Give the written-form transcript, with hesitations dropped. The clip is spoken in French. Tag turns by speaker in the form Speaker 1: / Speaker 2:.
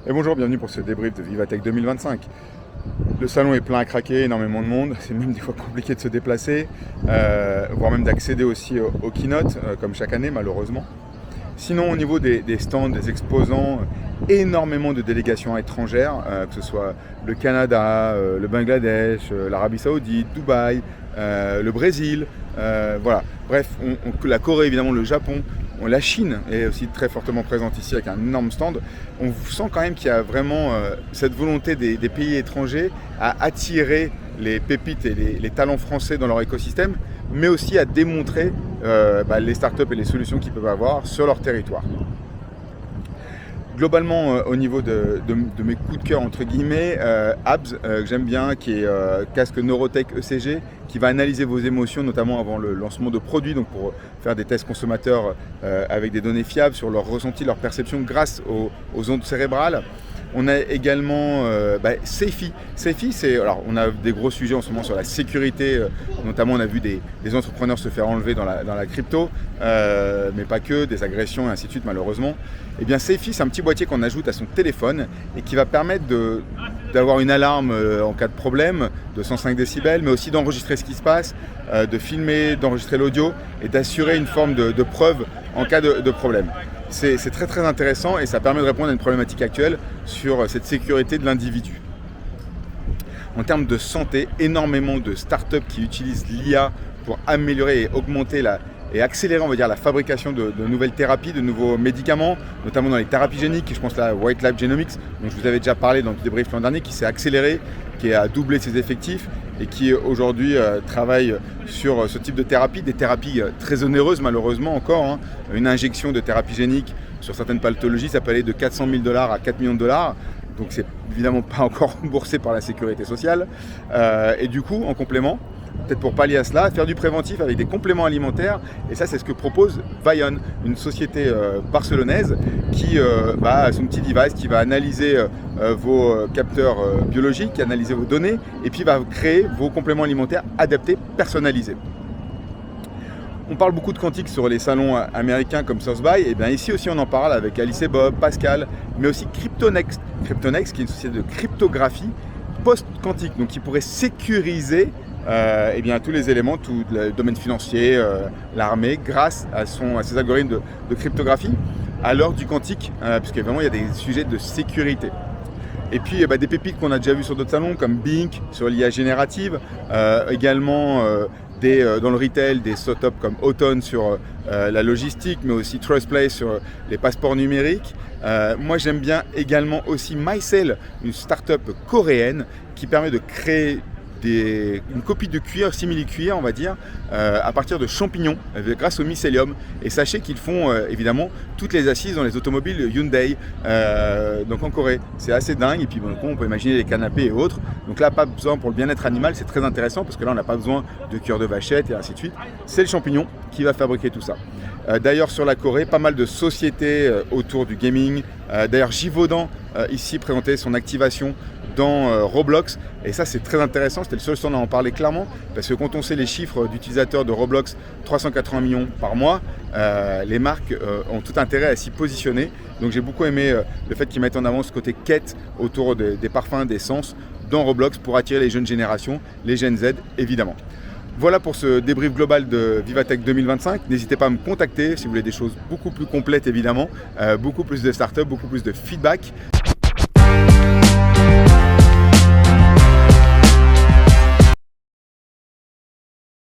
Speaker 1: Et bonjour, bienvenue pour ce débrief de Vivatech 2025. Le salon est plein à craquer, énormément de monde, c'est même des fois compliqué de se déplacer, voire même d'accéder aussi au keynote, comme chaque année malheureusement. Sinon au niveau des stands, des exposants, énormément de délégations étrangères, que ce soit le Canada, le Bangladesh, l'Arabie Saoudite, Dubaï, le Brésil, voilà. Bref, la Corée évidemment, le Japon. La Chine est aussi très fortement présente ici avec un énorme stand. On sent quand même qu'il y a vraiment cette volonté des pays étrangers à attirer les pépites et les talents français dans leur écosystème, mais aussi à démontrer les startups et les solutions qu'ils peuvent avoir sur leur territoire. Globalement, au niveau de mes coups de cœur, entre guillemets, Abs, que j'aime bien, qui est casque Neurotech ECG, qui va analyser vos émotions, notamment avant le lancement de produits, donc pour faire des tests consommateurs avec des données fiables sur leur ressenti, leur perception grâce aux ondes cérébrales. On a également Safety. Safety, alors on a des gros sujets en ce moment sur la sécurité, notamment on a vu des entrepreneurs se faire enlever dans la crypto, mais pas que, des agressions et ainsi de suite malheureusement. Et bien Safety, c'est un petit boîtier qu'on ajoute à son téléphone et qui va permettre d'avoir une alarme en cas de problème de 105 décibels, mais aussi d'enregistrer ce qui se passe, de filmer, d'enregistrer l'audio et d'assurer une forme de preuve en cas de problème. C'est très très intéressant et ça permet de répondre à une problématique actuelle sur cette sécurité de l'individu. En termes de santé, énormément de startups qui utilisent l'IA pour améliorer et augmenter et accélérer, on va dire, la fabrication de nouvelles thérapies, de nouveaux médicaments, notamment dans les thérapies géniques. Je pense à White Lab Genomics, dont je vous avais déjà parlé dans le débrief l'an dernier, qui s'est accéléré, qui a doublé ses effectifs et qui aujourd'hui travaille sur ce type de thérapie, des thérapies très onéreuses malheureusement encore. Une injection de thérapie génique sur certaines pathologies, ça peut aller de 400 000 $ à 4 millions de $, donc c'est évidemment pas encore remboursé par la sécurité sociale. Et du coup, en complément, peut-être pour pallier à cela, faire du préventif avec des compléments alimentaires. Et ça, c'est ce que propose Vion, une société barcelonaise qui a son petit device qui va analyser vos capteurs biologiques, analyser vos données, et puis va créer vos compléments alimentaires adaptés, personnalisés. On parle beaucoup de quantique sur les salons américains comme South By, et bien ici aussi on en parle avec Alice et Bob, Pascal, mais aussi CryptoNext. CryptoNext qui est une société de cryptographie post-quantique, donc qui pourrait sécuriser tous les éléments, tout le domaine financier, l'armée, grâce à ses algorithmes de cryptographie à l'heure du quantique, puisque vraiment il y a des sujets de sécurité. Et puis des pépites qu'on a déjà vues sur d'autres salons comme Bink sur l'IA générative, également dans le retail, des startups comme Auton sur la logistique, mais aussi Trustplay sur les passeports numériques. Moi j'aime bien également aussi Mycel, une startup coréenne qui permet de créer une copie de cuir, simili-cuir on va dire, à partir de champignons grâce au mycélium. Et sachez qu'ils font évidemment toutes les assises dans les automobiles Hyundai, donc en Corée. C'est assez dingue. Et puis on peut imaginer les canapés et autres. Donc là, pas besoin pour le bien-être animal, c'est très intéressant parce que là on n'a pas besoin de cuir de vachette et ainsi de suite. C'est le champignon qui va fabriquer tout ça. D'ailleurs sur la Corée, pas mal de sociétés autour du gaming. D'ailleurs Givaudan ici présentait son activation dans Roblox, et ça c'est très intéressant, c'était le seul stand à en parler clairement, parce que quand on sait les chiffres d'utilisateurs de Roblox, 380 millions par mois, les marques ont tout intérêt à s'y positionner. Donc j'ai beaucoup aimé le fait qu'ils mettent en avant ce côté quête autour des parfums, des sens dans Roblox pour attirer les jeunes générations, les Gen Z évidemment. Voilà pour ce débrief global de Vivatech 2025. N'hésitez pas à me contacter si vous voulez des choses beaucoup plus complètes évidemment, beaucoup plus de startups, beaucoup plus de feedback.